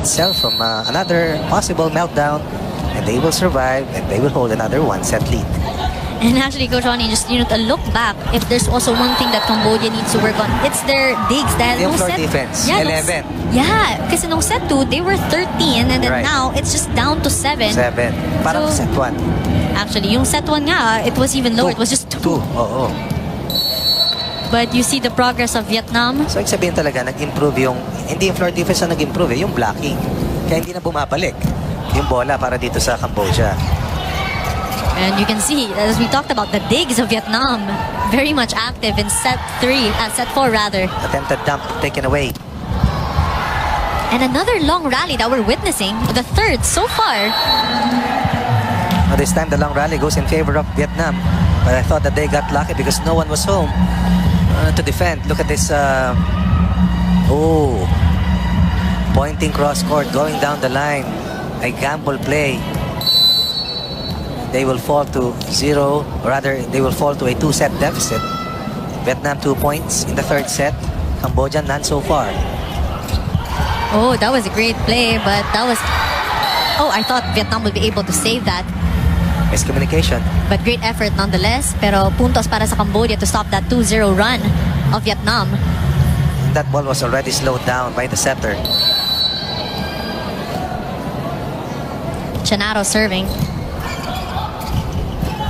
itself from another possible meltdown, and they will survive, and they will hold another one-set lead. And actually, Coach Ronnie, just to look back, if there's also one thing that Cambodia needs to work on, it's their digs. Yung floor defense, 11. Yeah, kasi nung set 2, they were 13, and then now it's just down to 7. 7. Parang set 1. Actually, yung set 1 nga, it was even lower. It was just 2. 2, oo. But you see the progress of Vietnam. So, ibig sabihin talaga, nag-improve yung, hindi yung floor defense na nag-improve, yung blocking. Kaya hindi na bumabalik yung bola para dito sa Cambodia. And you can see, as we talked about, the digs of Vietnam, very much active in set 4 rather. Attempted dump taken away. And another long rally that we're witnessing, the third so far. Now this time the long rally goes in favor of Vietnam. But I thought that they got lucky because no one was home to defend. Look at this. Pointing cross court, going down the line. A gamble play. They will fall to 0, or rather, they will fall to a 2-set deficit. Vietnam 2 points in the third set. Cambodia none so far. Oh, that was a great play, but that was... Oh, I thought Vietnam would be able to save that. Miscommunication. But great effort nonetheless. Pero puntos para sa Cambodia to stop that 2-0 run of Vietnam. And that ball was already slowed down by the setter. Chanaro serving.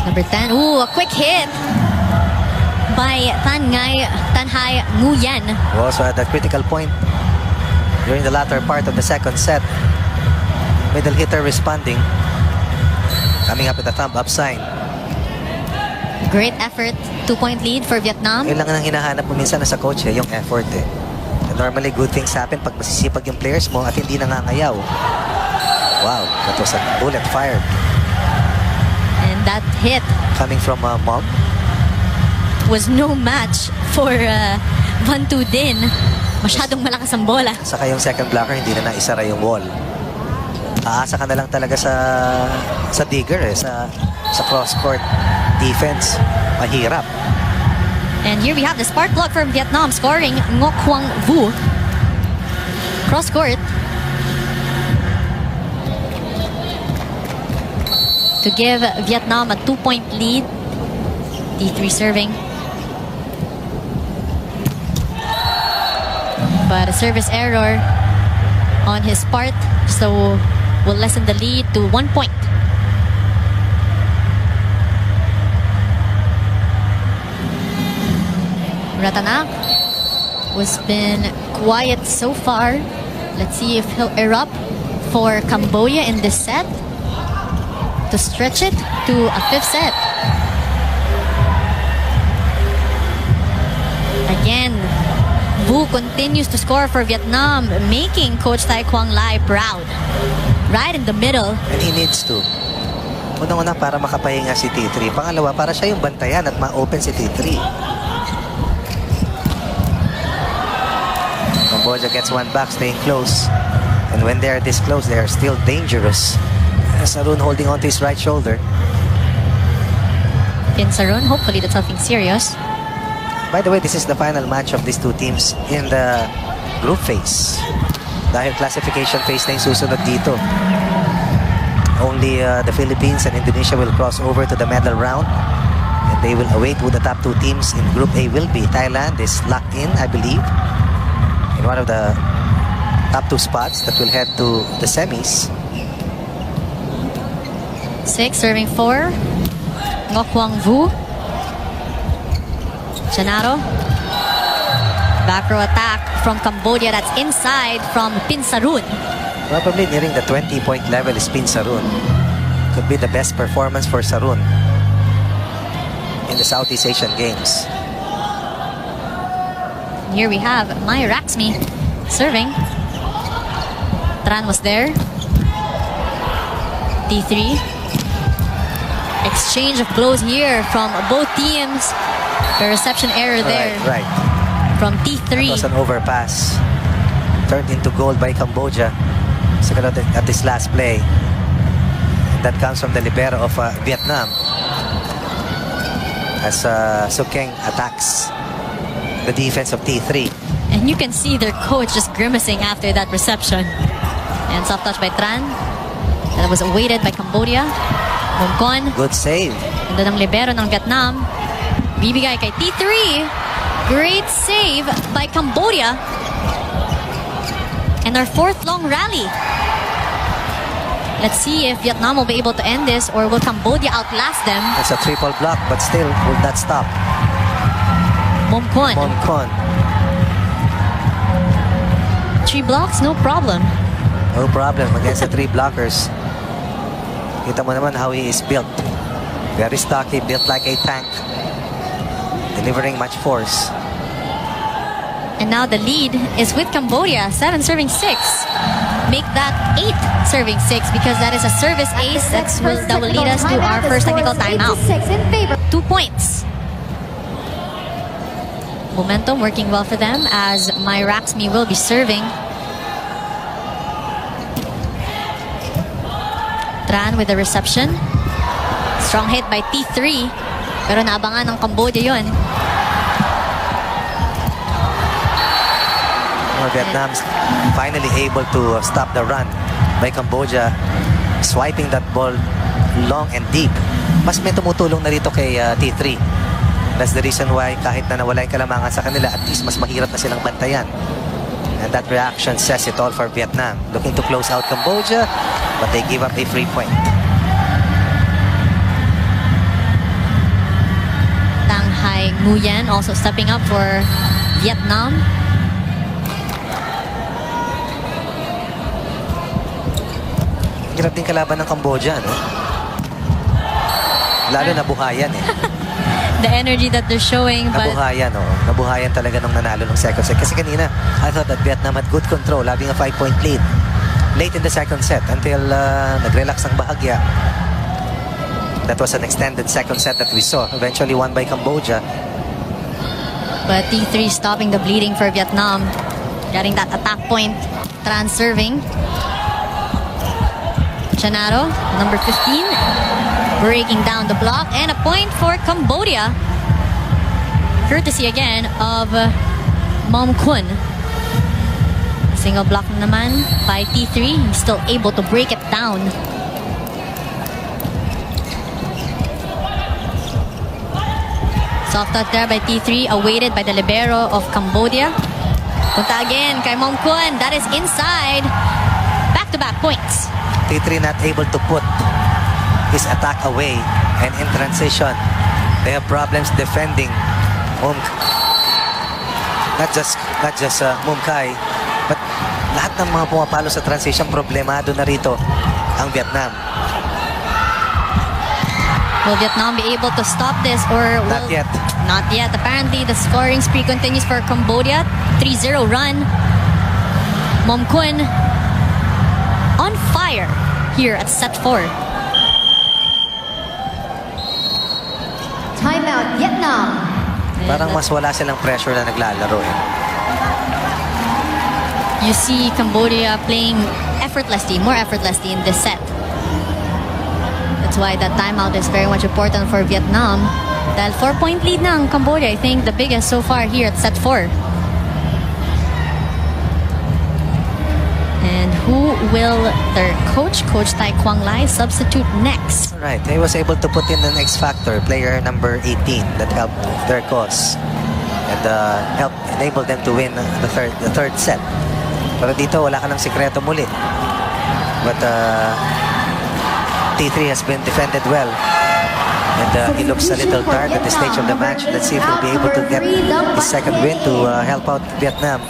Number 10. Ooh, a quick hit by Tan Hai Nguyen. Also at that critical point during the latter part of the second set. Middle hitter responding. Coming up with a thumb up sign. Great effort. 2-point lead for Vietnam. Yun lang ang hinahanap mo minsan sa coach, yung effort eh. And normally good things happen pag masisipag yung players mo at hindi nangangayaw. Wow, that was a bullet fired. And that hit coming from Mom was no match for Van Tu Din. Masyadong malakas ang bola. Saka yung second blocker, hindi na naisara yung wall. Aasa ka na lang talaga sa digger eh, sa cross-court defense. Mahirap. And here we have the spark plug from Vietnam scoring Ngoc Quang Vu. Cross-court. To give Vietnam a 2-point lead. D3 serving. But a service error on his part, so will lessen the lead to 1 point. Ratanak has been quiet so far. Let's see if he'll erupt for Cambodia in this set to stretch it to a 5th set. Again, Vu continues to score for Vietnam, making Coach Tai Quang Lai proud. Right in the middle. And he needs to. Unang-una para makapahinga si T3. Pangalawa, para siya yung bantayan at ma-open si T3. Cambodia gets one back, staying close. And when they're this close, they're still dangerous. Sarun holding on to his right shoulder. Pin Sarun, hopefully that's something serious. By the way, this is the final match of these two teams in the group phase. Dahil classification phase na yung susunod dito. Only the Philippines and Indonesia will cross over to the medal round. And they will await who the top 2 teams in Group A will be. Thailand is locked in, I believe, in one of the top 2 spots that will head to the semis. 6 serving 4. Ngoc Quang Vu. Chanaro. Back row attack from Cambodia. That's inside from Pin Sarun. Probably nearing the 20-point level is Pin Sarun. Could be the best performance for Sarun in the Southeast Asian Games. Here we have Maya Raxmi serving. Tran was there. D3. Exchange of blows here from both teams. The reception error there. Right. From T3. That was an overpass. Turned into goal by Cambodia. At this last play. And that comes from the libero of Vietnam. As Sukeng attacks the defense of T3. And you can see their coach just grimacing after that reception. And soft touch by Tran. That was awaited by Cambodia. Mongkon. Good save. Ganda ng libero ng Vietnam. Bibigay kay T3. Great save by Cambodia. And our fourth long rally. Let's see if Vietnam will be able to end this or will Cambodia outlast them. It's a triple block but still will not stop. Mongkon. 3 blocks, no problem. No problem against the 3 blockers. Kita mo naman how he is built. Very stocky, built like a tank. Delivering much force. And now the lead is with Cambodia, 7 serving 6. Make that 8 serving 6 because that is a service ace that will lead us to our first technical timeout. 2 points. Momentum working well for them as Myraxmi will be serving. Tran with the reception. Strong hit by T3. Pero naabangan ng Cambodia yun. Well, Vietnam's finally able to stop the run by Cambodia. Swiping that ball long and deep. Mas may tumutulong na dito kay T3. That's the reason why kahit na nawala yung kalamangan sa kanila, at least mas mahirap na silang bantayan. And that reaction says it all for Vietnam. Looking to close out Cambodia, but they give up a free point. Tang Hai Nguyen also stepping up for Vietnam. Hirap din kalaban ng Cambodia, no? Lalo nabuhayan eh. The energy that they're showing, but Nabuhayan, oh. Nabuhayan talaga nung nanalo ng second set. Kasi kanina, I thought that Vietnam had good control, having a 5-point lead. Late in the second set until nag-relax ang bahagya. That was an extended second set that we saw. Eventually won by Cambodia. but T3 stopping the bleeding for Vietnam, getting that attack point. Tran serving. Chanaro, number 15, breaking down the block, and a point for Cambodia. Courtesy again of Mom Kun. Single block naman by T3. He's still able to break it down. Soft touch there by T3, awaited by the libero of Cambodia. Punta again kay Mom Kun. That is inside. Back-to-back points. T3 not able to put his attack away, and in transition they have problems defending not just Mumkai, but lahat ng mga pumapalo sa transition, problemado na rito ang Vietnam. Will Vietnam be able to stop this or Not yet. Not yet. Apparently the scoring spree continues for Cambodia. 3-0 run. Mom Kun on fire here at set 4. Timeout, Vietnam. Parang mas wala silang pressure na naglalaro eh. You see Cambodia playing effortlessly, more effortlessly in this set. That's why that timeout is very much important for Vietnam. Dahil 4-point lead na ang Cambodia, I think the biggest so far here at set 4. And who will their coach Tai Quang Lai, substitute next? Right, he was able to put in an X-factor, player number 18, that helped their cause and helped enable them to win the third set. Pero dito wala ka ng sikreto muli. But T3 has been defended well. And he looks a little tired at this stage of the match. Let's see if he'll be able to get his second win to help out Vietnam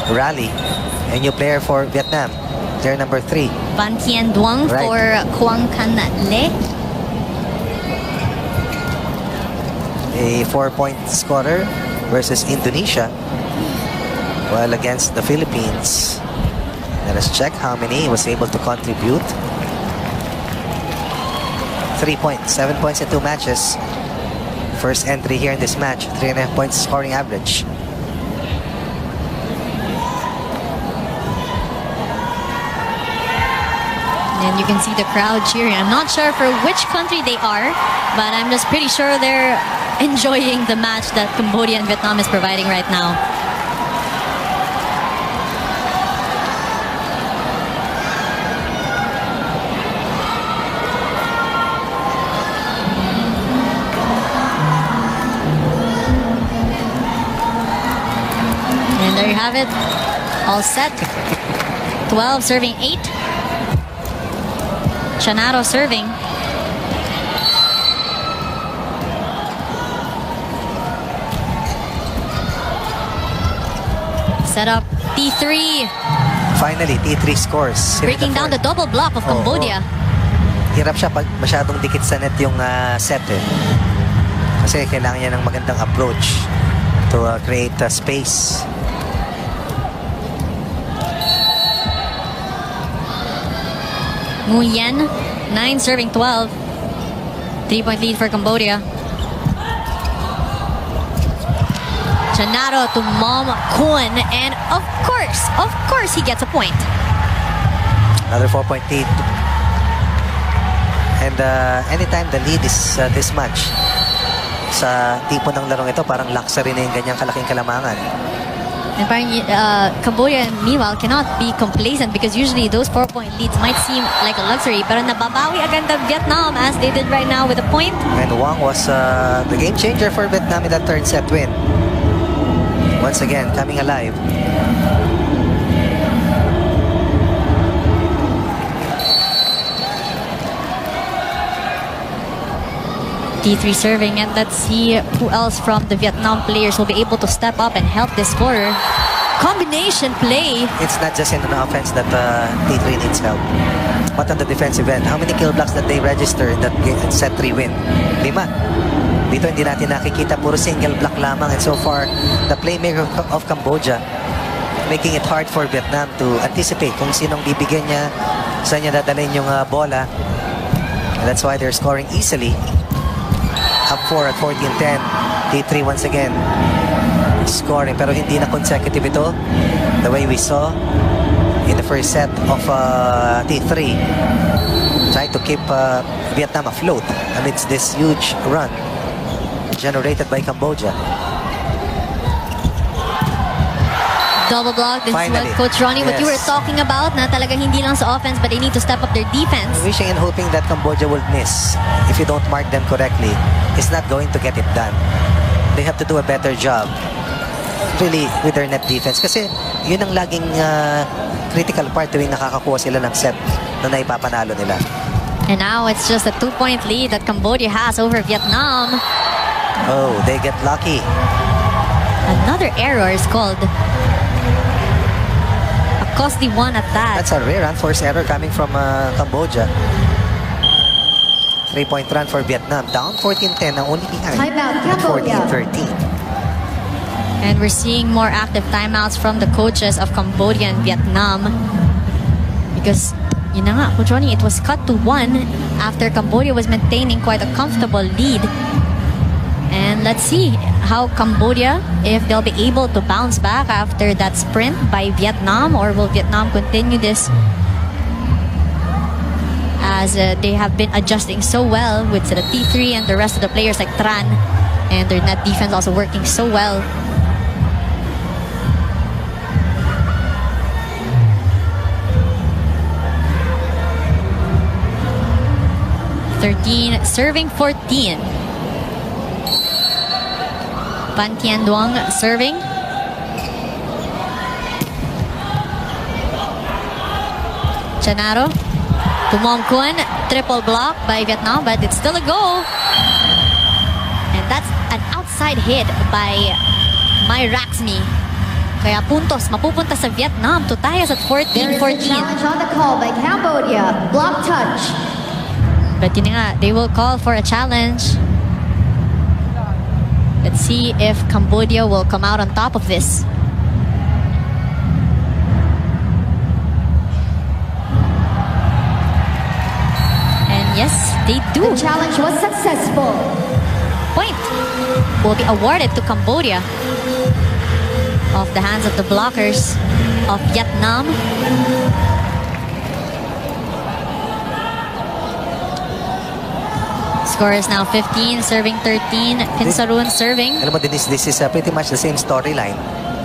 rally. A new player for Vietnam, player number 3. Van Thien Duong Right. for Quang Can Le. A 4-point scorer versus Indonesia, while against the Philippines. Let us check how many he was able to contribute. 3 points, 7 points in 2 matches. First entry here in this match, 3.5 points scoring average. And you can see the crowd cheering. I'm not sure for which country they are, but I'm just pretty sure they're enjoying the match that Cambodia and Vietnam is providing right now. have it. All set. 12 serving 8. Chanaro serving. Set up T3. Finally, T3 scores. Breaking down the double block of Cambodia. Hirap siya pag masyadong dikit sa net yung set eh. Kasi kailangan niya ng magandang approach to create space. Nguyen, 9 serving 12. 3-point lead for Cambodia. Chanaro to Mom Kun, and of course, he gets a point. Another 4-point lead. And anytime the lead is this much, sa tipo ng larong ito, parang luxury na yung ganyang kalaking kalamangan. And parang Cambodia, meanwhile, cannot be complacent because usually those 4-point leads might seem like a luxury, pero nababawi agad ng Vietnam as they did right now with a point. And Wang was the game changer for Vietnam in that third set win. Once again, coming alive. T3 serving, and let's see who else from the Vietnam players will be able to step up and help this scorer. Combination play. It's not just in an offense that T3 needs help, but on the defensive end. How many kill blocks that they register in that set 3 win? 5. Dito hindi natin nakikita, puro single block lamang, and so far the playmaker of Cambodia making it hard for Vietnam to anticipate kung sinong bibigyan niya, saan niya dadalhin yung bola. And that's why they're scoring easily. Up 4 at 14-10. T3 once again scoring, pero hindi na consecutive ito the way we saw in the first set of T3. Trying to keep Vietnam afloat amidst this huge run generated by Cambodia. Double block. This Finally. is what Coach Ronnie, what you were talking about, na talaga hindi lang sa offense, but they need to step up their defense. Wishing and hoping that Cambodia will miss. If you don't mark them correctly, it's not going to get it done. They have to do a better job really with their net defense. Kasi yun ang laging critical part tuwing nakakakuha sila ng set na naipapanalo nila. And now it's just a 2-point lead that Cambodia has over Vietnam. Oh, they get lucky. Another error is called. A costly one at that. That's a rare unforced error coming from Cambodia. 3-point run for Vietnam. Down 14-10, now only behind Timeout, at Cambodia. 14-13. And we're seeing more active timeouts from the coaches of Cambodia and Vietnam. Because, yun na nga, Coach Ronnie, it was cut to 1 after Cambodia was maintaining quite a comfortable lead. And let's see how Cambodia, if they'll be able to bounce back after that sprint by Vietnam, or will Vietnam continue this as they have been adjusting so well with the T3 and the rest of the players like Tran, and their net defense also working so well. Serving 14. Van Tien Duong serving. Chanaro to Mong Kun. Triple block by Vietnam, but it's still a goal. And that's an outside hit by Mai Raxmi. Kaya puntos mapupunta sa Vietnam to tie us at There is a 14-14. challenge on the call by Cambodia. Block touch. But yun nga, they will call for a challenge. Let's see if Cambodia will come out on top of this. And yes, they do. The challenge was successful. Point will be awarded to Cambodia off the hands of the blockers of Vietnam. Score is now 15, serving 13. Pinsarun serving. Alam mo, Denise, this is pretty much the same storyline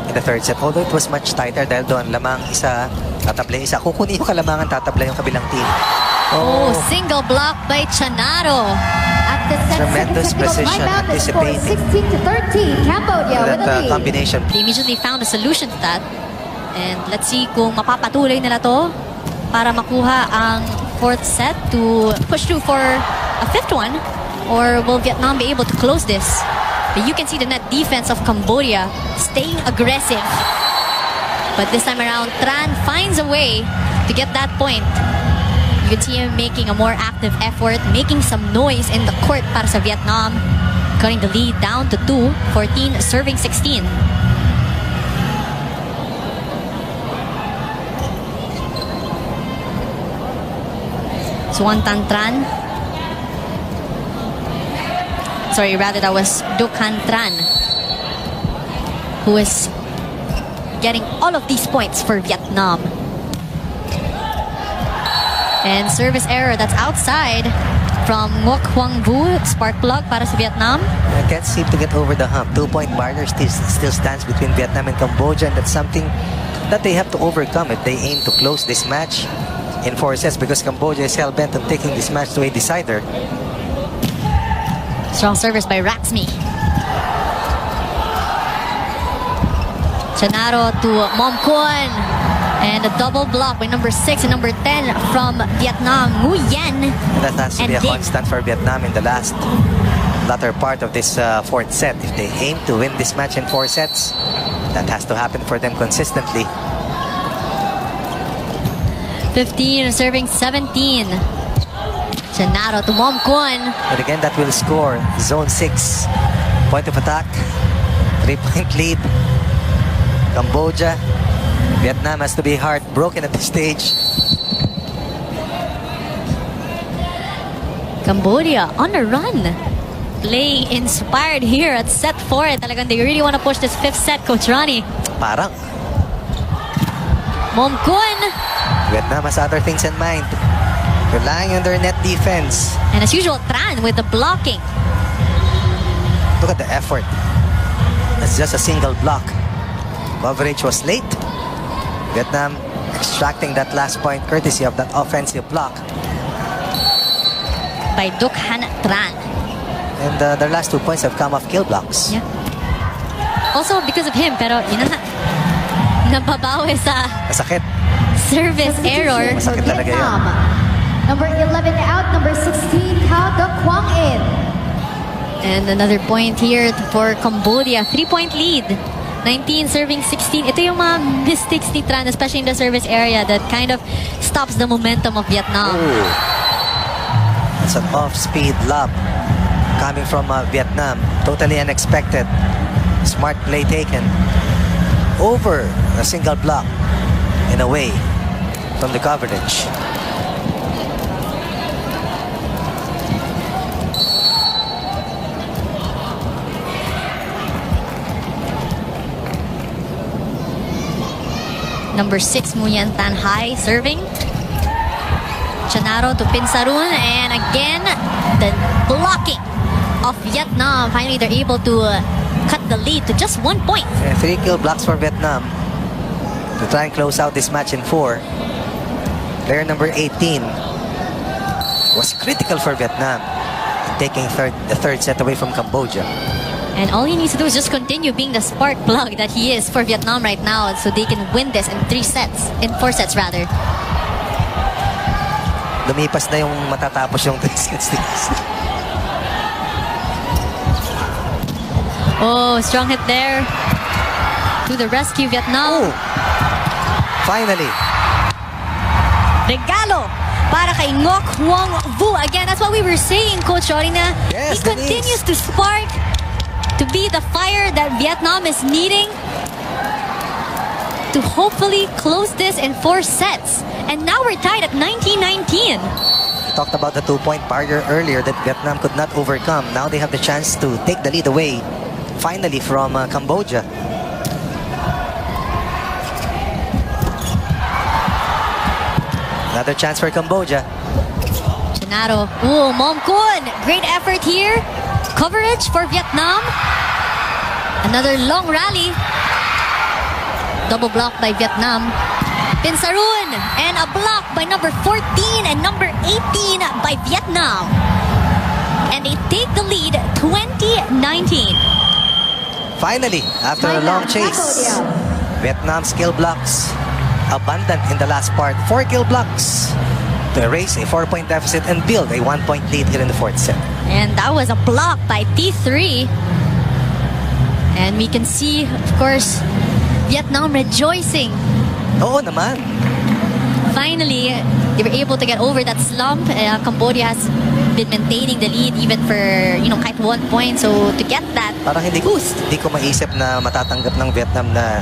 in the third set. Although it was much tighter dahil doon lamang isa, tatable isa. Kukunin yung kalamangan, tatable yung kabilang team. Oh, single block by Chanaro. At the set's Tremendous second technical precision, timeout, the score is anticipating 16-13. Cambodia with the that lead. combination. They immediately found a solution to that. And let's see kung mapapatuloy nila to para makuha ang fourth set to push through for a fifth one, or will Vietnam be able to close this? But you can see the net defense of Cambodia staying aggressive. But this time around, Tran finds a way to get that point. You can see him making a more active effort, making some noise in the court para sa Vietnam, cutting the lead down to 2, 14 serving 16. Suan Tan Tran. Sorry, rather that was Dokhan Tran, who is getting all of these points for Vietnam. And service error that's outside from Ngoc Huang Vu, spark plug para sa Vietnam. I can't seem to get over the hump. 2-point barrier still stands between Vietnam and Cambodia, and that's something that they have to overcome if they aim to close this match in 4 sets, because Cambodia is hell-bent on taking this match to a decider. Strong service by Raxmi. Chanaro to Momkwon. And a double block by number 6 and number 10 from Vietnam, Nguyen. And that has to and be a Ding. constant for Vietnam in the latter part of this fourth set. If they aim to win this match in 4 sets, that has to happen for them consistently. 15 serving 17. Chanaro to Momkwon. But again, that will score zone 6. Point of attack. 3-point lead. Cambodia. Vietnam has to be heartbroken at this stage. Cambodia on a run. Playing inspired here at set 4. Talagang they really want to push this 5th set, Coach Ronnie. Parang Momkwon. Vietnam has other things in mind. Relying on their net defense. And as usual, Tran with the blocking. Look at the effort. It's just a single block. Coverage was late. Vietnam extracting that last point courtesy of that offensive block. By Dokhan Tran. And their last 2 points have come off kill blocks. Yeah. Also because of him, pero yun na, nababawi sa Masakit. service error. Masakit talaga yun. Vietnam. Number 11 out, number 16, Cao Duc Quang in. And another point here for Cambodia. 3-point lead. 19 serving 16. Ito yung mga mistakes ni Tran, especially in the service area, that kind of stops the momentum of Vietnam. Ooh. It's an off-speed lob coming from Vietnam. Totally unexpected. Smart play taken. Over a single block and away from the coverage. Number 6, Nguyen Tan Hai serving. Chanaro to Pinsarun. And again, the blocking of Vietnam. Finally, they're able to cut the lead to just 1 point. 3 kill blocks for Vietnam to try and close out this match in 4. Player number 18 was critical for Vietnam in taking the third set away from Cambodia. And all he needs to do is just continue being the spark plug that he is for Vietnam right now, so they can win this in 4 sets rather. Lumipas na yung matatapos yung 3 sets. Oh, strong hit there. To the rescue, Vietnam. Oh, finally. Regalo para kay Ngoc Huang Vu. Again, that's what we were saying, Coach Orina. Yes, he continues to spark, to be the fire that Vietnam is needing to hopefully close this in 4 sets. And now we're tied at 19-19. We talked about the 2-point barrier earlier that Vietnam could not overcome. Now they have the chance to take the lead away, finally, from Cambodia. Another chance for Cambodia. Chanaro. Ooh, Momkwon. Great effort here. Coverage for Vietnam. Another long rally. Double block by Vietnam. Pinsarun. And a block by number 14 and number 18 by Vietnam. and they take the lead 20-19. Finally, after a long chase, Vietnam's kill blocks abundant in the last part. 4 kill blocks to erase a 4-point deficit and build a 1-point lead here in the 4th set. And that was a block by T3. And we can see, of course, Vietnam rejoicing. Oo naman. Finally, they were able to get over that slump. Cambodia has been maintaining the lead even for, kahit 1 point. So to get that Parang hindi ko maisip na matatanggap ng Vietnam na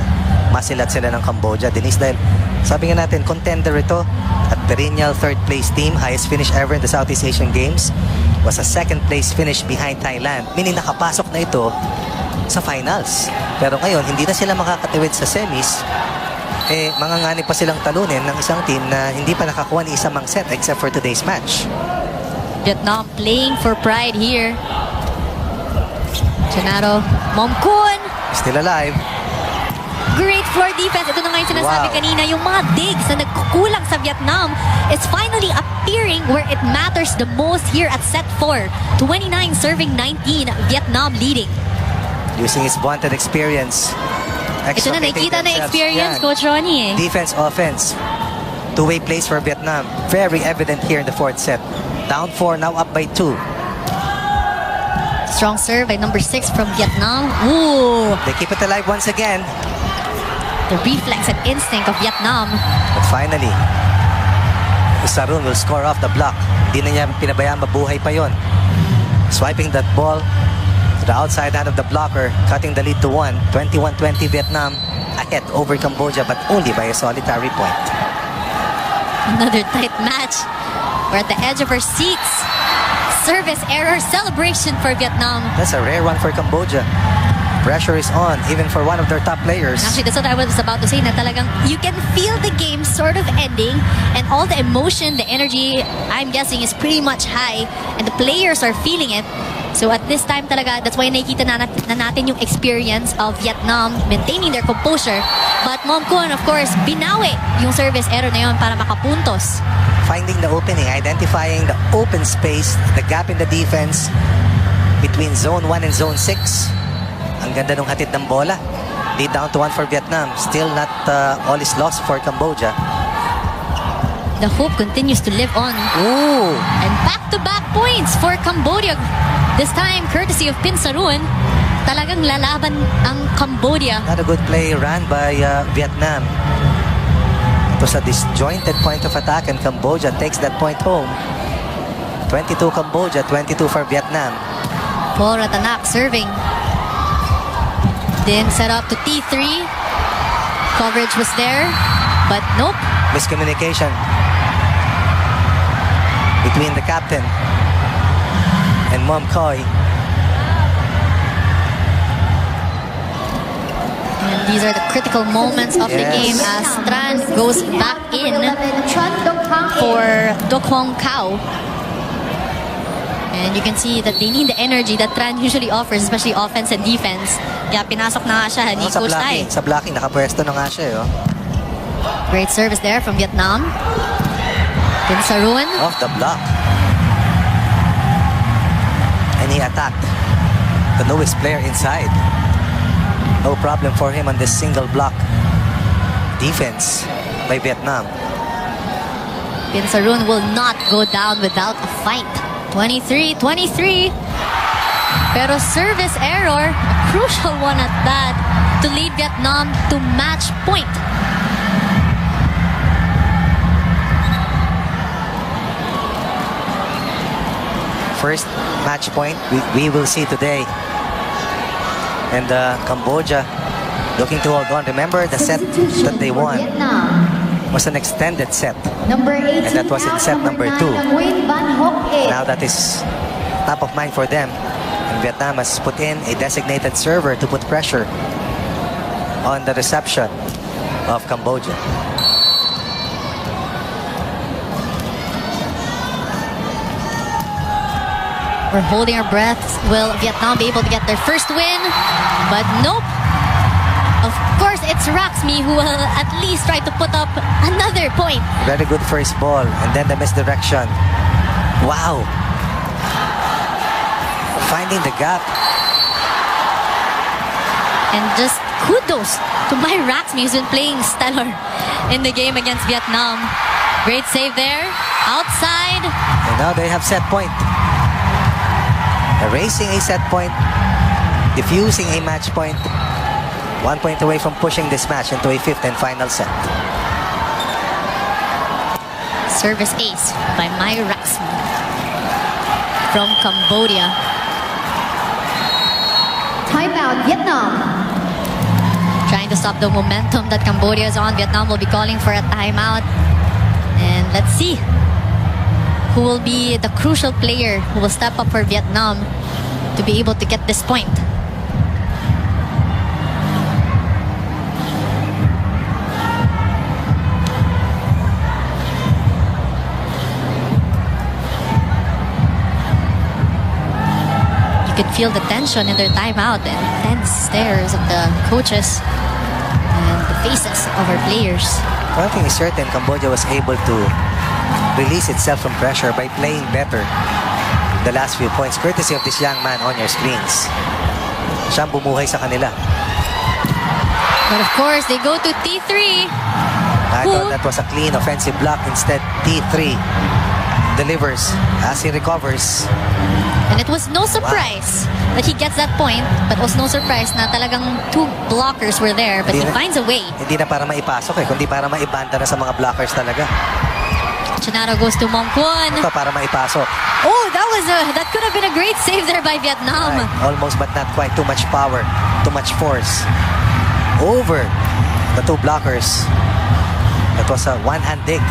masilat sila ng Cambodia. Denise, dahil sabi nga natin, contender ito at perennial 3rd place team, highest finish ever in the Southeast Asian Games, was a 2nd place finish behind Thailand. Meaning nakapasok na ito sa finals. Pero ngayon, hindi na sila makakatawid sa semis. Manganganib pa silang talunin ng isang team na hindi pa nakakuha ni isang mang set except for today's match. Vietnam playing for pride here. Chanaro, Momkun. Still alive. Great floor defense. Ito na nga yung sinasabi kanina. Yung mga digs na nagkukulang sa Vietnam is finally appearing where it matters the most here at set 4. 29 serving 19. Vietnam leading. Using his vaunted experience. Ito na, nakikita na experience, Yan. Coach Ronnie. Defense, offense. Two-way plays for Vietnam. Very evident here in the 4th set. Down 4, now up by 2. Strong serve by number 6 from Vietnam. Ooh. They keep it alive once again. The reflex and instinct of Vietnam. But finally, Sarun will score off the block. Hindi na niya pinabayaan mabuhay pa yon. Swiping that ball to the outside hand of the blocker, cutting the lead to 1. 21-20 Vietnam ahead over Cambodia, but only by a solitary point. Another tight match. We're at the edge of our seats. Service error celebration for Vietnam. That's a rare one for Cambodia. Pressure is on, even for one of their top players. Actually, that's what I was about to say, na talagang you can feel the game sort of ending and all the emotion, the energy, I'm guessing, is pretty much high and the players are feeling it. So at this time talaga, that's why nakikita na natin yung experience of Vietnam maintaining their composure. But Momkun, of course, binawi yung service error na yun para makapuntos. Finding the opening, identifying the open space, the gap in the defense between zone 1 and zone 6. Ang ganda ng hatid ng bola. Lead down to 1 for Vietnam. Still not all is lost for Cambodia. The hope continues to live on. Ooh! And back-to-back points for Cambodia. This time, courtesy of Pinsarun. Talagang lalaban ang Cambodia. Not a good play run by Vietnam. It was a disjointed point of attack and Cambodia takes that point home. 22 Cambodia, 22 for Vietnam. Paul Ratanak serving. Then set up to T3. Coverage was there, but nope. Miscommunication between the captain and Mom Khoi. And these are the critical moments of the game as Tran goes back in for Do Kwong Kao. And you can see that they need the energy that Tran usually offers, especially offense and defense. Kaya pinasok na nga siya ni Coach Tai. Sa blocking, nakapwesto na nga siya. Great service there from Vietnam. Pinsarun. Off the block. And he attacked the newest player inside. No problem for him on this single block defense by Vietnam. Pinsarun will not go down without a fight. 23-23. Pero service error, a crucial one at that, to lead Vietnam to match point. First match point we will see today. And Cambodia looking to hold on. Remember the set that they won was an extended set. And that was in set number 2. Now that is top of mind for them. And Vietnam has put in a designated server to put pressure on the reception of Cambodia. We're holding our breaths. Will Vietnam be able to get their first win? But nope. Of course, it's Raxmi who will at least try to put up another point. Very good first ball, and then the misdirection. Wow. finding the gap. And just kudos to my Raxmi, who's been playing stellar in the game against Vietnam. Great save there. Outside. And now they have set point. Erasing a set point. Diffusing a match point. 1 point away from pushing this match into a 5th and final set. Service ace by my Raxmi from Cambodia. Timeout, Vietnam. Trying to stop the momentum that Cambodia is on. Vietnam will be calling for a timeout. And let's see who will be the crucial player who will step up for Vietnam to be able to get this point. You could feel the tension in their timeout and tense stares of the coaches and the faces of our players. One thing is certain, Cambodia was able to release itself from pressure by playing better the last few points, courtesy of this young man on your screens. Siyang bumuhay sa kanila. But of course, they go to T3. I thought that was a clean offensive block. Instead, T3 delivers as he recovers. And it was no surprise that he gets that point, but was no surprise na talagang 2 blockers were there, but he finds a way. Hindi na para maipasok kundi para maibanda na sa mga blockers talaga. Chinaro goes to Mongkwon. Ito para maipasok. Oh, that could have been a great save there by Vietnam. Right. Almost but not quite. Too much power, too much force. Over the 2 blockers. That was a one-hand dig.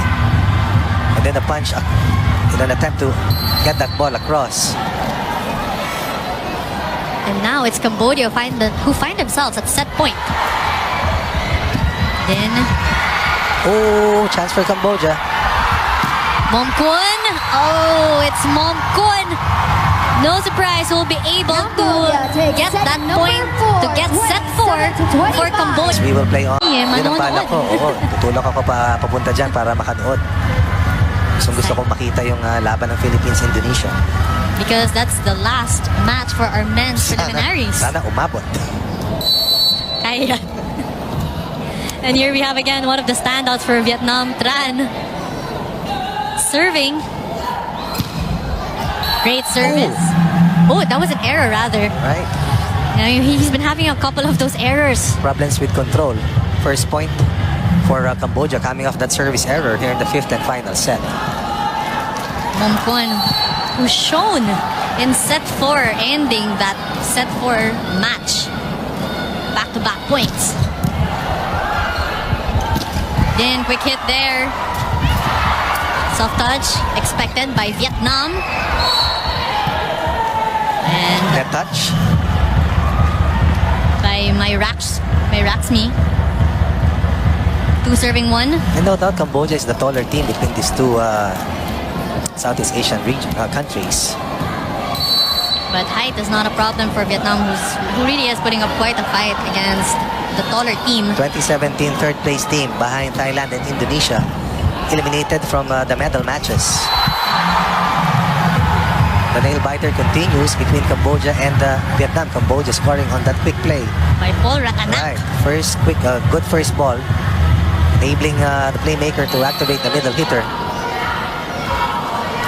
And then a punch in an attempt to get that ball across. And now it's Cambodia who find themselves at set point. Then Oh, chance for Cambodia. Mongkwon. Oh, it's Mongkwon. No surprise, we'll be able to get that point to get set 4 for Cambodia. We will play on. Yeah, Yun ang balak ko. Oo, tutulak ako papunta dyan para makanood. Gusto kong makita yung laban ng Philippines-Indonesia. Because that's the last match for our men's preliminaries. Sana umabot. Kaya. And here we have again one of the standouts for Vietnam, Tran. Serving. Great service. Oh, that was an error rather. Right. Now, he's been having a couple of those errors. Problems with control. First point for Cambodia coming off that service error here in the 5th and final set. Mongkwon, who's shown in set 4, ending that set 4 match. Back-to-back points. Then quick hit there. Soft touch expected by Vietnam. And Net touch. by my Raxmi. 2 serving 1. And no doubt Cambodia is the taller team between these two Southeast Asian countries. But height is not a problem for Vietnam, who really is putting up quite a fight against the taller team. 2017 third place team behind Thailand and Indonesia, eliminated from the medal matches. The nail biter continues between Cambodia and Vietnam. Cambodia scoring on that quick play. By Paul Ratanak. Right, first quick, good first ball, enabling the playmaker to activate the middle hitter.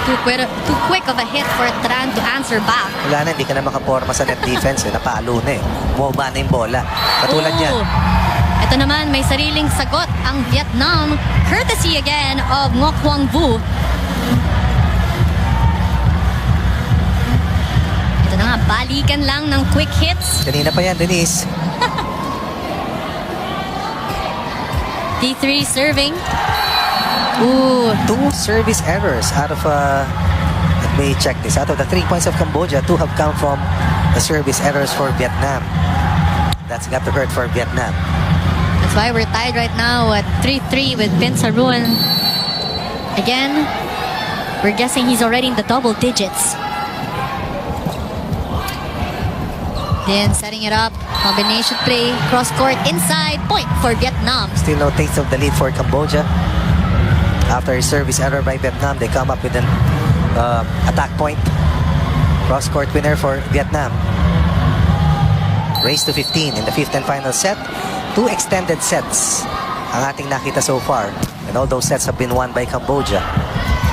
Too quick of a hit for Tran to answer back. Wala na, hindi ka na makaporma sa net defense. Napalo na eh. Bumaba na yung bola. Katulad yan. Ito naman, may sariling sagot ang Vietnam, courtesy again of Ngoc Hoang Vu. Ito na nga, balikan lang ng quick hits. Kanina pa yan, Denise. T3 serving. Ooh. 2 service errors out of, let me check this. Out of the 3 points of Cambodia, 2 have come from the service errors for Vietnam. That's got to hurt for Vietnam. That's why we're tied right now at 3-3 with Pin Saruan. Again, we're guessing he's already in the double digits. Then setting it up, combination play, cross court, inside, point for Vietnam. Still no taste of the lead for Cambodia. After a service error by Vietnam, they come up with an attack point. Cross-court winner for Vietnam. Race to 15 in the fifth and final set. 2 extended sets ang ating nakita so far. And all those sets have been won by Cambodia.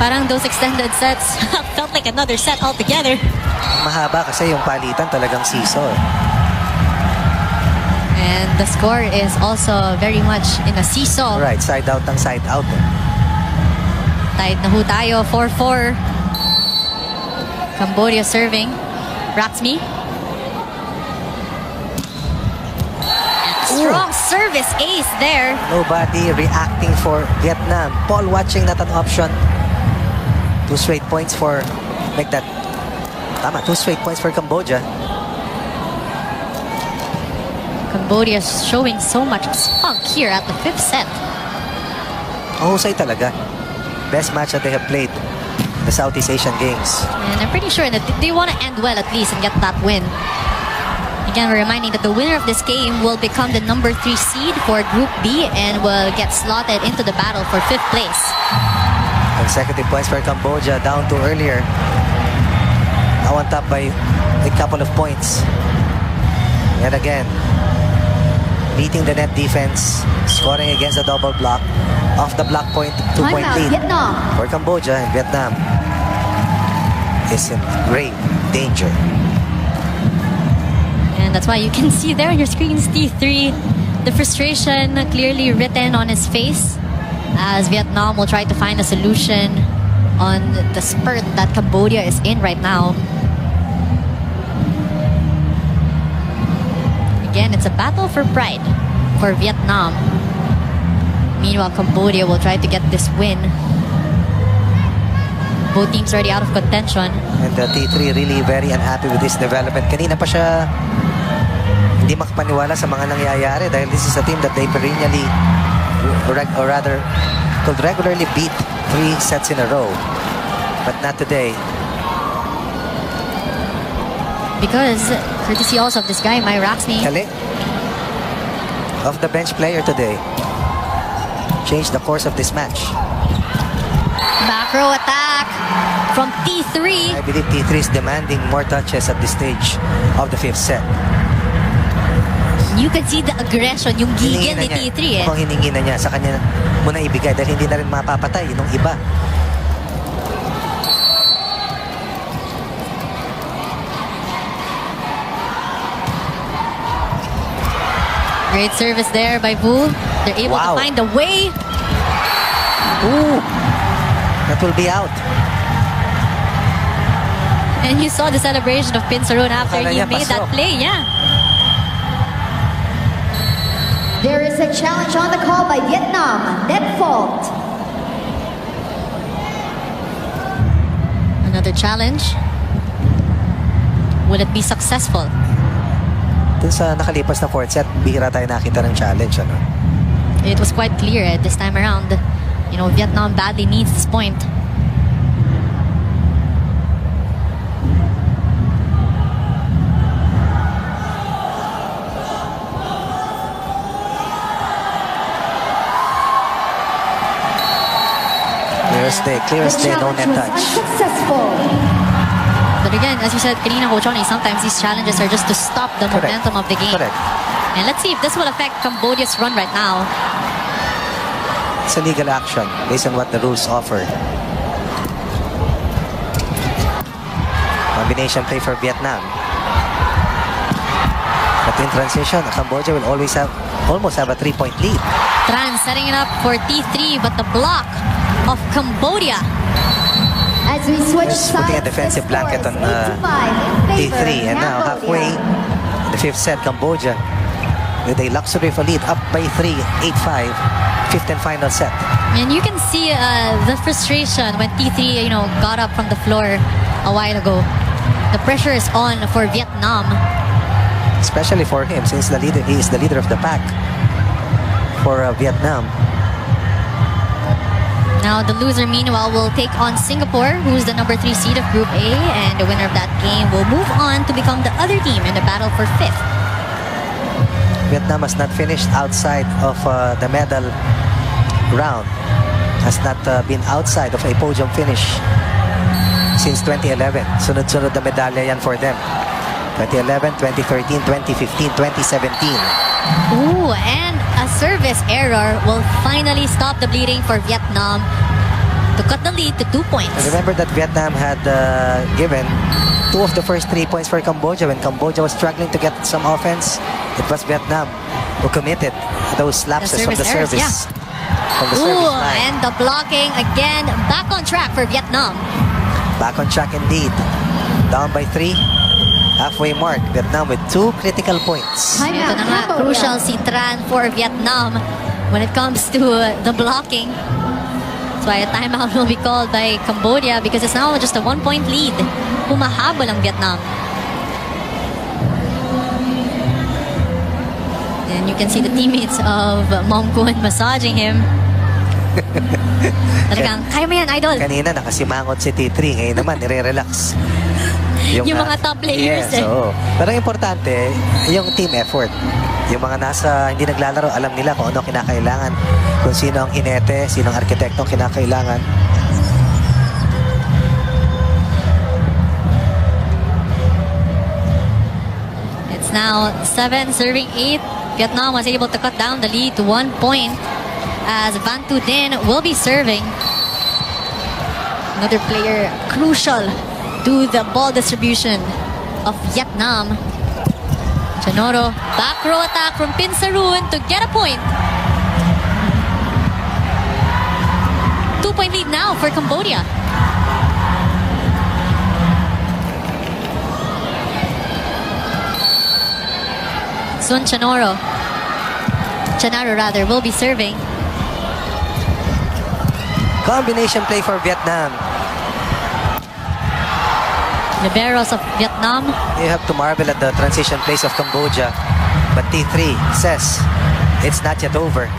Parang those extended sets felt like another set altogether. Mahaba kasi yung palitan talagang seesaw. And the score is also very much in a seesaw. Right, side out ang side out. Tied na ho tayo, 4-4. Cambodia serving. Ratsmi. Strong service ace there. Nobody reacting for Vietnam. Paul watching, not an option. 2 straight points for, like that. Tama, 2 straight points for Cambodia. Cambodia showing so much spunk here at the 5th set. Mahusay talaga. Best match that they have played in the Southeast Asian Games. And I'm pretty sure that they want to end well at least and get that win. Again, we're reminding that the winner of this game will become the number 3 seed for Group B and will get slotted into the battle for 5th place. Consecutive points for Cambodia, down to earlier. Now on top by a couple of points. Yet again, beating the net defense, scoring against the double block. Off the block point, 2-point Timeout, lead Vietnam. for Cambodia, and Vietnam is in grave danger. And that's why you can see there on your screens, T3, the frustration clearly written on his face as Vietnam will try to find a solution on the spurt that Cambodia is in right now. Again, it's a battle for pride for Vietnam. Meanwhile, Cambodia will try to get this win. Both teams already out of contention. And the T3 really very unhappy with this development. Kanina pa siya hindi makapaniwala sa mga nangyayari dahil this is a team that they perennially, or rather, could regularly beat 3 sets in a row. But not today. Because, courtesy also of this guy, my Raxmi. Kali of the bench player today. Changed the course of this match. Back row attack from T3. I believe T3 is demanding more touches at this stage of the 5th set. You can see the aggression, yung gigil ni T3 eh. Mukhang hiningi na niya, sa kanya muna ibigay dahil hindi na rin mapapatay nung iba. Great service there by Vu. They're able to find a way. Ooh, that will be out. And you saw the celebration of Pinsaron after Akala he niya made that pasok. play, yeah. There is a challenge on the call by Vietnam. Net fault. Another challenge. Will it be successful? Dun sa nakalipas na 4th set, bihira tayo nakita ng challenge. Ano? It was quite clear this time around. You know, Vietnam badly needs this point. Clear as day, no net was touch. unsuccessful. But again, as you said, kanina Coach Oni, sometimes these challenges are just to stop the momentum of the game. Correct. And let's see if this will affect Cambodia's run right now. It's a legal action based on what the rules offer. Combination play for Vietnam. But in transition, Cambodia will almost have a 3-point lead. Tran setting it up for T3, but the block of Cambodia. As we switch Just putting a sides, defensive the blanket score on is 8-5 in favor T3. of And now halfway, Cambodia. the 5th set, Cambodia with a luxury of a lead, up by 3, 8-5, 5th and final set. And you can see the frustration when T3, got up from the floor a while ago. The pressure is on for Vietnam. Especially for him, since he is the leader of the pack for Vietnam. Now the loser, meanwhile, will take on Singapore, who's the number 3 seed of Group A, and the winner of that game will move on to become the other team in the battle for 5th. Vietnam has not finished outside of the medal round. Has not been outside of a podium finish since 2011. Sunod-sunod na medalya yan for them. 2011, 2013, 2015, 2017. Ooh, and a service error will finally stop the bleeding for Vietnam to cut the lead to 2 points. And remember that Vietnam had given 2 of the first 3 points for Cambodia. When Cambodia was struggling to get some offense, it was Vietnam who committed those lapses from the errors, service. From the Ooh, service line. and the blocking again back on track for Vietnam. Back on track indeed. Down by 3. Halfway mark. Vietnam with 2 critical points. Time Ito out, na nga, Cambodia. crucial si Tran for Vietnam when it comes to the blocking. That's why a timeout will be called by Cambodia because it's now just a 1-point lead. Humahabol ang Vietnam. And you can see the teammates of Mom Kun massaging him. Talagang, kaya mo yan, idol. Kanina nakasimangot si T3. Ngayon naman, nire-relax. Yung mga top players, yes, oo. Pero ang importante, yung team effort. Yung mga nasa hindi naglalaro, alam nila kung ano kinakailangan. Kung sino ang inete, sino ang arkitektong kinakailangan. It's now 7 serving 8. Vietnam was able to cut down the lead to 1 point as Van Tu Dinh will be serving. Another player crucial to the ball distribution of Vietnam. Chanoro, back row attack from Pinsarun to get a point. 2-point lead now for Cambodia. Sun Chanoro rather, will be serving. Combination play for Vietnam. Liberos of Vietnam. You have to marvel at the transition plays of Cambodia. But T3 says it's not yet over.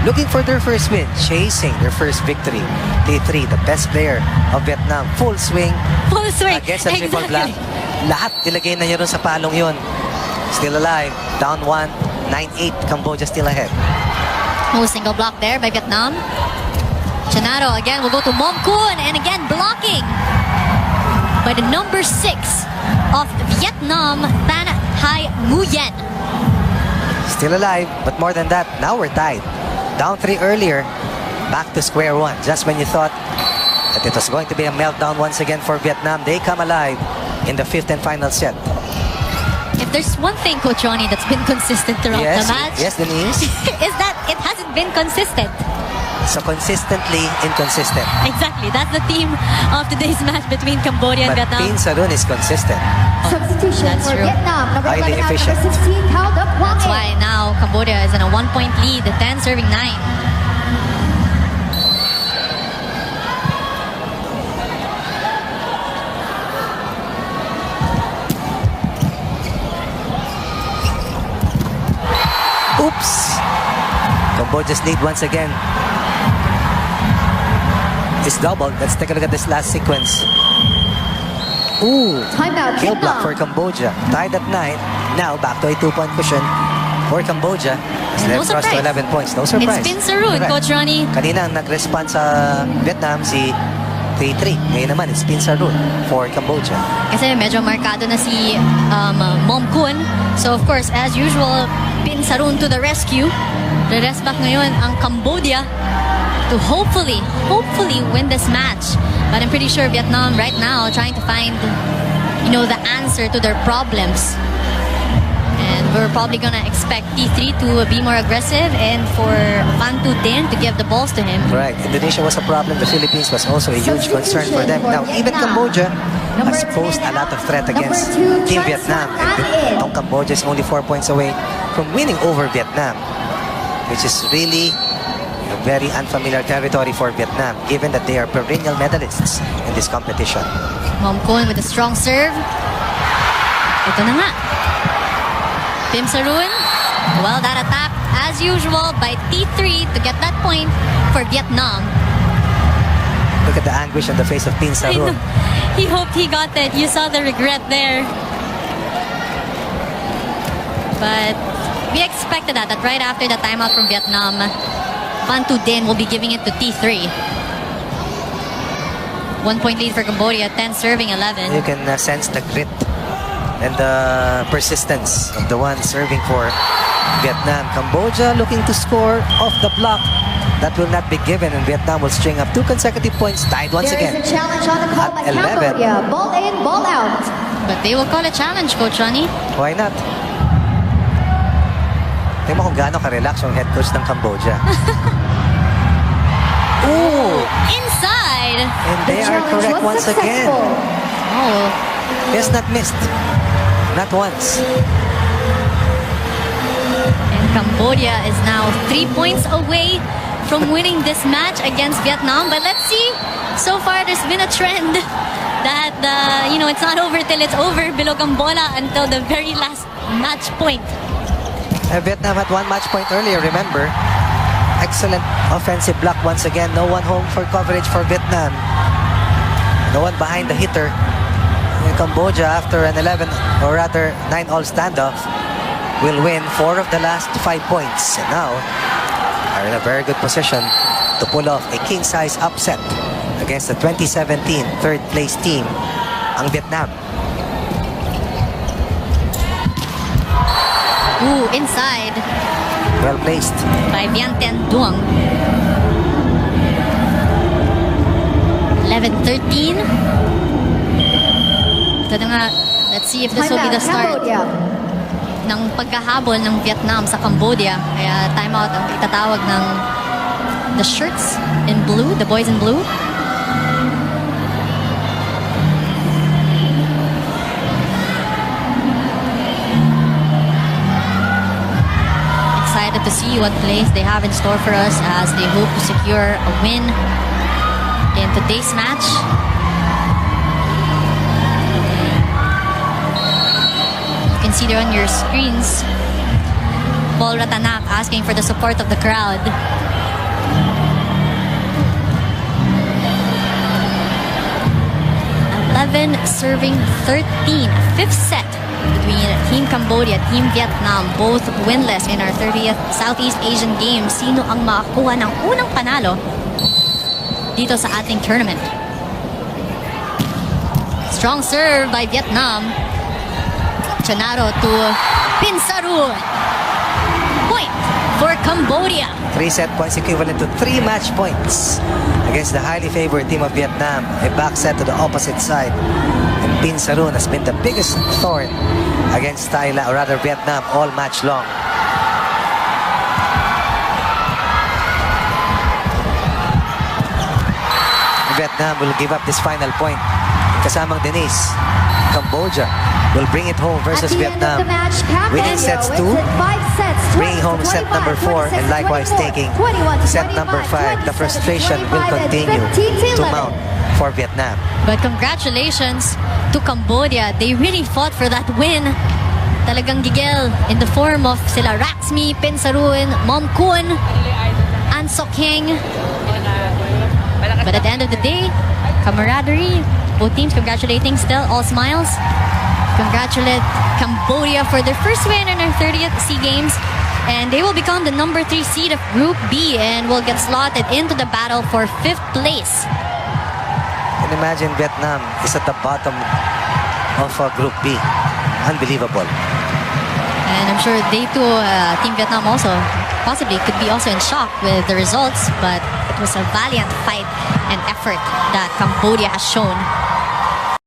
Looking for their first win, chasing their first victory. T3, the best player of Vietnam. Full swing. Full swing. Against the triple block. Lahat ilagay na niya ron sa palong yun. Still alive. Down 1. 9-8. Cambodia still ahead. No single block there by Vietnam. Chanaro again will go to Mom Kun and again blocking by the number 6 of Vietnam, Tan Hai Nguyen. Still alive, but more than that, now we're tied. Down 3 earlier, back to square one. Just when you thought that it was going to be a meltdown once again for Vietnam, they come alive in the 5th and final set. If there's one thing, Coach Ronnie, that's been consistent throughout the match, Yes, Denise. is that it hasn't been consistent. So consistently inconsistent. Exactly. That's the theme of today's match between Cambodia and But Vietnam. Pinsarun is consistent. Substitution That's for true. Vietnam. Number Highly 11 out, efficient. number 16, Cao Duc Quang That's Inh. why now Cambodia is in a 1-point lead, 10 serving 9. Oops! Cambodia's lead once again is doubled. Let's take a look at this last sequence. Ooh! Timeout, Kill block for Vietnam. Cambodia. Tied at 9. Now back to a 2-point cushion for Cambodia. It's And no left cross to surprise. 11 points. No surprise. It's Pinsarun, Correct. Coach Ronnie. Kanina ang nag-respond sa Vietnam si 3-3. Ngayon naman, it's Pinsarun for Cambodia. Kasi medyo markado na si Mom Kun. So of course, as usual, Pinsarun to the rescue. Re-rest back ngayon ang Cambodia to hopefully win this match. But I'm pretty sure Vietnam right now trying to find, the answer to their problems. And we're probably gonna expect T3 to be more aggressive and for Van Tu Dinh to give the balls to him. Right. Indonesia was a problem. The Philippines was also a huge concern for them. Now, even Cambodia has posed a lot of threat against Team Vietnam. And itong Cambodia is only 4 points away from winning over Vietnam, which is really a very unfamiliar territory for Vietnam, given that they are perennial medalists in this competition. Mom Kun with a strong serve. Ito na nga. Pinsarun. Well, that attack, as usual, by T3 to get that point for Vietnam. Look at the anguish on the face of I know. Pinsarun. He hoped he got it. You saw the regret there. But we expected that right after the timeout from Vietnam, Van Tu Dinh will be giving it to T3. 1 point lead for Cambodia, 10 serving 11. You can sense the grit and the persistence of the one serving for Vietnam. Cambodia looking to score off the block. That will not be given, and Vietnam will string up 2 consecutive points, tied once There again. is a challenge on the call At by 11. Cambodia. Ball in, ball out. But they will call a challenge, Coach Ronnie. Why not? Tingnan mo kung gaano ka-relax yung head coach ng Cambodia. Ooh! Inside! And The they are challenge correct was once again. successful. Oh, Yes, not missed. Not once. and Cambodia is now 3 points away from winning this match against Vietnam. But let's see. So far, there's been a trend that, it's not over till it's over below Cambodia until the very last match point. Vietnam had 1 match point earlier, remember? Excellent offensive block once again. No one home for coverage for Vietnam. No one behind the hitter. In Cambodia, after an 11, or rather 9-all standoff, will win 4 of the last 5 points. And now, are in a very good position to pull off a king-size upset against the 2017 third-place team, ang Vietnam. Ooh, inside Well placed. by Vian Ten Duong. 11-13. Ito na nga, let's see if this will be the start Cambodia. ng pagkahabol ng Vietnam sa Cambodia. Kaya timeout ang itatawag ng the shirts in blue, the boys in blue. Excited to see what plays they have in store for us as they hope to secure a win in today's match. You can see there on your screens Paul Ratanak asking for the support of the crowd. Serving 13, fifth set between Team Cambodia, Team Vietnam, both winless in our 30th Southeast Asian Games. Sino ang makakuha ng unang panalo dito sa ating tournament? Strong serve by Vietnam. Chanaro to Pinsaru. Point for Cambodia. 3 set points equivalent to 3 match points against the highly favored team of Vietnam. A back set to the opposite side. And Pinsarun has been the biggest thorn against Thailand, or rather Vietnam, all match long. Vietnam will give up this final point. Kasamang Denise, Cambodia will bring it home versus At the end of Vietnam. the match, Winning Cambodia sets wins 2, in 5 sets, bringing home set number 4, and likewise taking set number 5. The frustration will continue to mount for Vietnam. But congratulations to Cambodia. They really fought for that win. Talagang gigil in the form of sila Raxmi, Pinsaruin, Mom Kun, and Sokheng. But at the end of the day, camaraderie, both teams congratulating still, all smiles. Congratulate Cambodia for their first win in their 30th SEA Games. And they will become the number 3 seed of Group B and will get slotted into the battle for 5th place. And imagine Vietnam is at the bottom of Group B. Unbelievable. And I'm sure they too, Team Vietnam also, possibly could be also in shock with the results. But it was a valiant fight and effort that Cambodia has shown